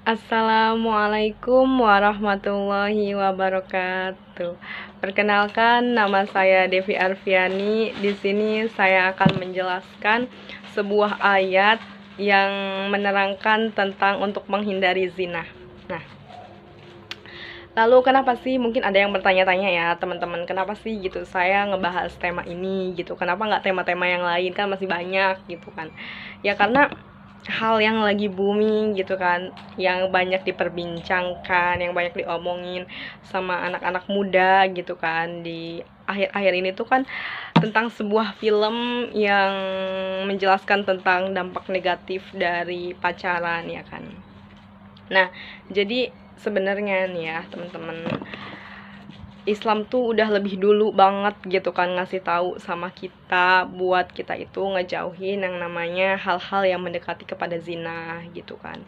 Assalamualaikum warahmatullahi wabarakatuh. Perkenalkan, nama saya Devi Arfiani. Di sini saya akan menjelaskan sebuah ayat yang menerangkan tentang untuk menghindari zina. Nah, lalu kenapa sih? Mungkin ada yang bertanya-tanya ya, teman-teman, kenapa sih gitu saya ngebahas tema ini gitu? Kenapa nggak tema-tema yang lain, kan masih banyak gitu kan? Ya karena hal yang lagi booming gitu kan, yang banyak diperbincangkan, yang banyak diomongin sama anak-anak muda gitu kan di akhir-akhir ini tuh kan tentang sebuah film yang menjelaskan tentang dampak negatif dari pacaran ya kan. Nah, jadi sebenarnya nih ya teman-teman, Islam tuh udah lebih dulu banget gitu kan ngasih tahu sama kita buat kita itu ngejauhin yang namanya hal-hal yang mendekati kepada zina gitu kan.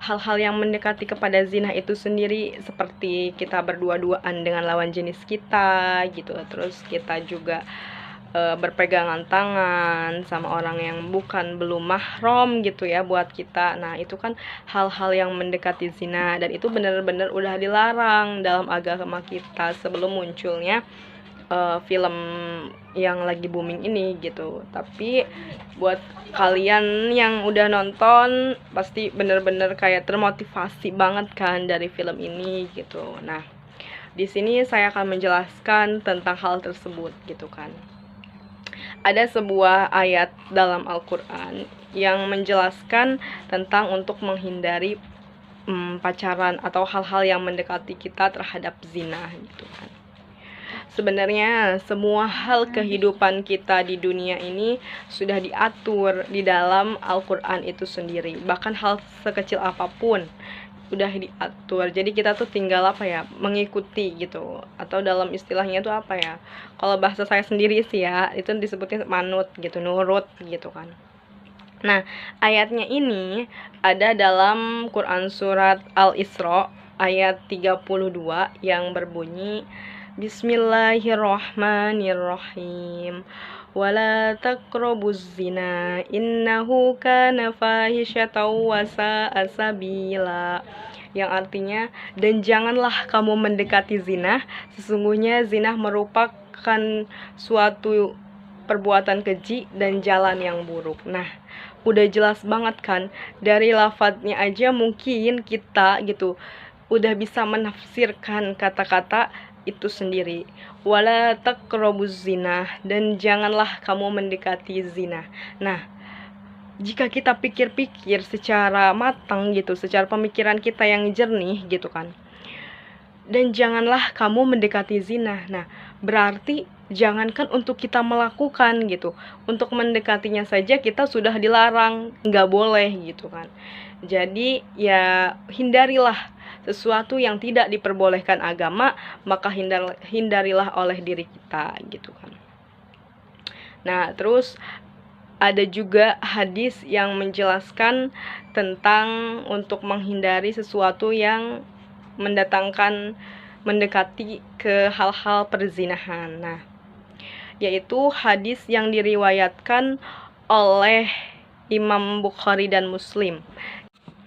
Hal-hal yang mendekati kepada zina itu sendiri seperti kita berdua-duaan dengan lawan jenis kita gitu. Terus kita juga berpegangan tangan sama orang yang belum mahram gitu ya buat kita. Nah, itu kan hal-hal yang mendekati zina dan itu benar-benar udah dilarang dalam agama kita sebelum munculnya film yang lagi booming ini gitu. Tapi buat kalian yang udah nonton pasti bener-bener kayak termotivasi banget kan dari film ini gitu. Nah, di sini saya akan menjelaskan tentang hal tersebut gitu kan. Ada sebuah ayat dalam Al-Quran yang menjelaskan tentang untuk menghindari pacaran atau hal-hal yang mendekati kita terhadap zina gitu kan. Sebenarnya semua hal kehidupan kita di dunia ini sudah diatur di dalam Al-Quran itu sendiri. Bahkan hal sekecil apapun udah diatur. Jadi kita tuh tinggal apa ya, mengikuti gitu. Atau dalam istilahnya tuh apa ya, kalau bahasa saya sendiri sih ya, itu disebutnya manut gitu, nurut gitu kan. Nah, ayatnya ini ada dalam Quran surat Al-Isra ayat 32 yang berbunyi Bismillahirrahmanirrahim. Wala taqrabuz zina innahu kana fahisyatan wa sa'a sabila. Yang artinya, dan janganlah kamu mendekati zina, sesungguhnya zina merupakan suatu perbuatan keji dan jalan yang buruk. Nah, udah jelas banget kan dari lafadznya aja mungkin kita gitu udah bisa menafsirkan kata-kata itu sendiri. Wala taqrabuz zina, dan janganlah kamu mendekati zina. Nah, jika kita pikir-pikir secara matang gitu, secara pemikiran kita yang jernih gitu kan, dan janganlah kamu mendekati zina. Nah, berarti jangankan untuk kita melakukan gitu, untuk mendekatinya saja kita sudah dilarang, nggak boleh gitu kan. Jadi ya hindarilah sesuatu yang tidak diperbolehkan agama, maka hindarilah oleh diri kita gitu kan. Nah, terus ada juga hadis yang menjelaskan tentang untuk menghindari sesuatu yang mendekati ke hal-hal perzinahan. Nah, yaitu hadis yang diriwayatkan oleh Imam Bukhari dan Muslim.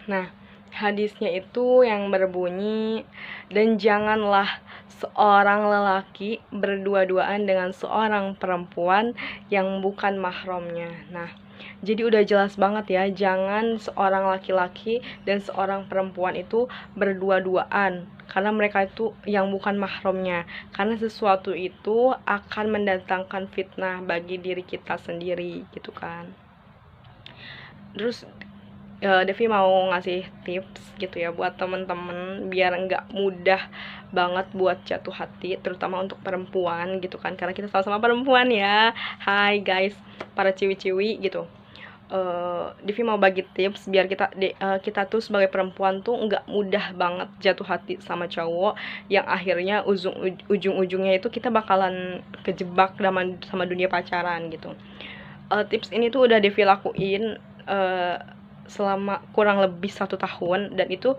Nah, hadisnya itu yang berbunyi, dan janganlah seorang lelaki berdua-duaan dengan seorang perempuan yang bukan mahramnya. Nah, jadi udah jelas banget ya, jangan seorang laki-laki dan seorang perempuan itu berdua-duaan karena mereka itu yang bukan mahramnya. Karena sesuatu itu akan mendatangkan fitnah bagi diri kita sendiri gitu kan. Terus Devi mau ngasih tips gitu ya buat temen-temen biar nggak mudah banget buat jatuh hati, terutama untuk perempuan gitu kan, karena kita sama-sama perempuan ya. Hai guys, para ciwi-ciwi gitu. Devi mau bagi tips biar kita tuh sebagai perempuan tuh nggak mudah banget jatuh hati sama cowok yang akhirnya ujung-ujungnya itu kita bakalan kejebak sama dunia pacaran gitu. Tips ini tuh udah Devi lakuin selama kurang lebih 1 tahun, dan itu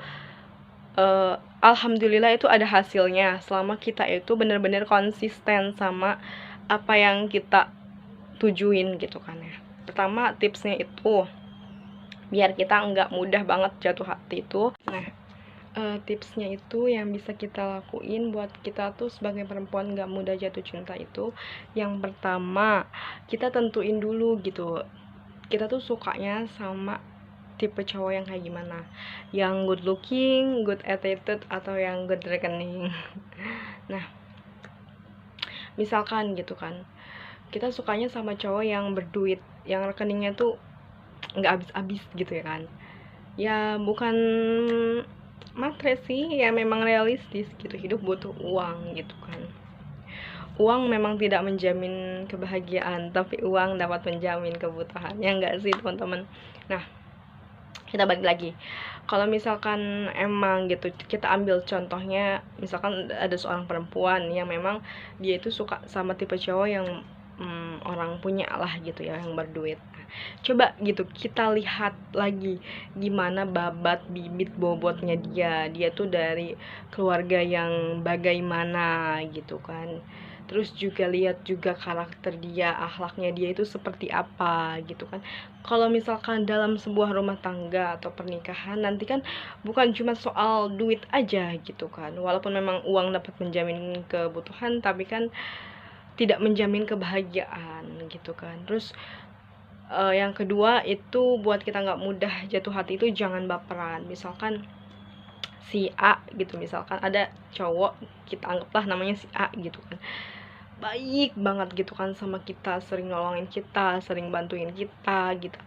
alhamdulillah itu ada hasilnya selama kita itu benar-benar konsisten sama apa yang kita tujuin gitu kan ya. Pertama tipsnya itu biar kita nggak mudah banget jatuh hati itu. Nah, tipsnya itu yang bisa kita lakuin buat kita tuh sebagai perempuan nggak mudah jatuh cinta itu, yang pertama kita tentuin dulu gitu, kita tuh sukanya sama tipe cowok yang kayak gimana, yang good looking, good attitude, atau yang good rekening. Nah, misalkan gitu kan, kita sukanya sama cowok yang berduit, yang rekeningnya tuh nggak habis-habis gitu ya kan. Ya bukan matre sih, ya memang realistis gitu, hidup butuh uang gitu kan. Uang memang tidak menjamin kebahagiaan, tapi uang dapat menjamin kebutuhan, ya enggak sih teman-teman. Nah, kita balik lagi, kalau misalkan emang gitu, kita ambil contohnya, misalkan ada seorang perempuan yang memang dia itu suka sama tipe cowok yang orang punya lah gitu ya, yang berduit. Coba gitu kita lihat lagi gimana babat bibit bobotnya dia tuh dari keluarga yang bagaimana gitu kan. Terus juga lihat juga karakter dia, akhlaknya dia itu seperti apa gitu kan. Kalau misalkan dalam sebuah rumah tangga atau pernikahan nanti kan bukan cuma soal duit aja gitu kan. Walaupun memang uang dapat menjamin kebutuhan, tapi kan tidak menjamin kebahagiaan gitu kan. Terus yang kedua itu buat kita nggak mudah jatuh hati itu jangan baperan. Misalkan si A gitu, misalkan ada cowok, kita anggaplah namanya si A gitu kan, baik banget gitu kan sama kita, sering nolongin kita, sering bantuin kita gitu.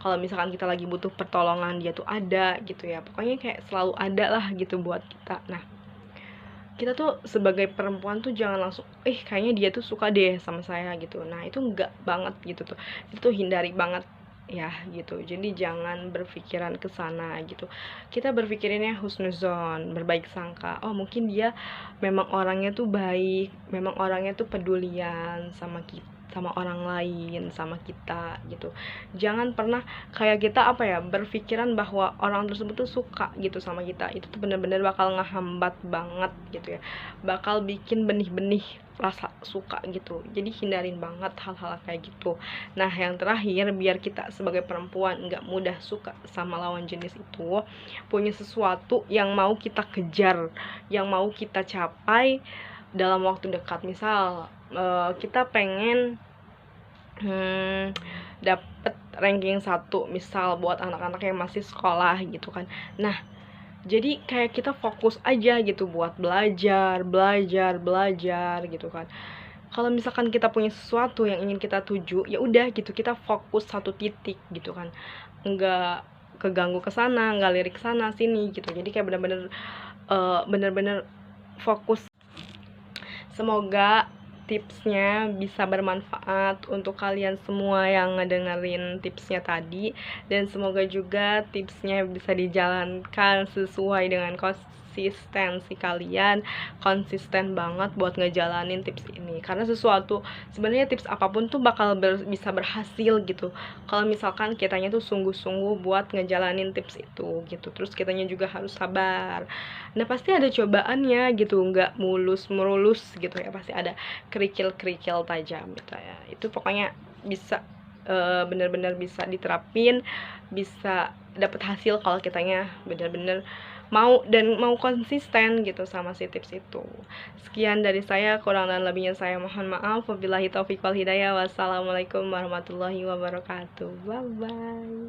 Kalau misalkan kita lagi butuh pertolongan, dia tuh ada gitu ya, pokoknya kayak selalu ada lah gitu buat kita. Nah, kita tuh sebagai perempuan tuh jangan langsung kayaknya dia tuh suka deh sama saya gitu. Nah, itu enggak banget gitu tuh, itu hindari banget ya gitu. Jadi jangan berpikiran ke sana gitu, kita berpikirinnya husnuzon, berbaik sangka. Oh, mungkin dia memang orangnya tuh baik, memang orangnya tuh pedulian sama kita, sama orang lain, sama kita gitu. Jangan pernah kayak kita berpikiran bahwa orang tersebut tuh suka gitu sama kita. Itu tuh bener-bener bakal ngehambat banget gitu ya, bakal bikin benih-benih rasa suka gitu. Jadi hindarin banget hal-hal kayak gitu. Nah, yang terakhir, biar kita sebagai perempuan nggak mudah suka sama lawan jenis itu, punya sesuatu yang mau kita kejar, yang mau kita capai dalam waktu dekat. Misal kita pengen dapet ranking 1 misal buat anak-anak yang masih sekolah gitu kan. Nah, jadi kayak kita fokus aja gitu buat belajar gitu kan. Kalau misalkan kita punya sesuatu yang ingin kita tuju, ya udah gitu, kita fokus satu titik gitu kan, nggak keganggu ke sana, nggak lirik sana sini gitu. Jadi kayak bener-bener fokus. Semoga tipsnya bisa bermanfaat untuk kalian semua yang ngedengerin tipsnya tadi, dan semoga juga tipsnya bisa dijalankan sesuai dengan konsistensi kalian, konsisten banget buat ngejalanin tips ini. Karena sebenarnya tips apapun tuh bakal bisa berhasil gitu kalau misalkan kitanya tuh sungguh-sungguh buat ngejalanin tips itu gitu. Terus kitanya juga harus sabar. Nah, pasti ada cobaannya gitu, nggak mulus gitu ya, pasti ada kerikil-kerikil tajam gitu ya. Itu pokoknya bisa bener-bener bisa diterapin, bisa dapat hasil kalau kitanya bener-bener mau konsisten gitu sama si tips itu. Sekian dari saya, kurang dan lebihnya saya mohon maaf. Wabillahi taufiq wal hidayah. Wassalamualaikum warahmatullahi wabarakatuh. Bye bye.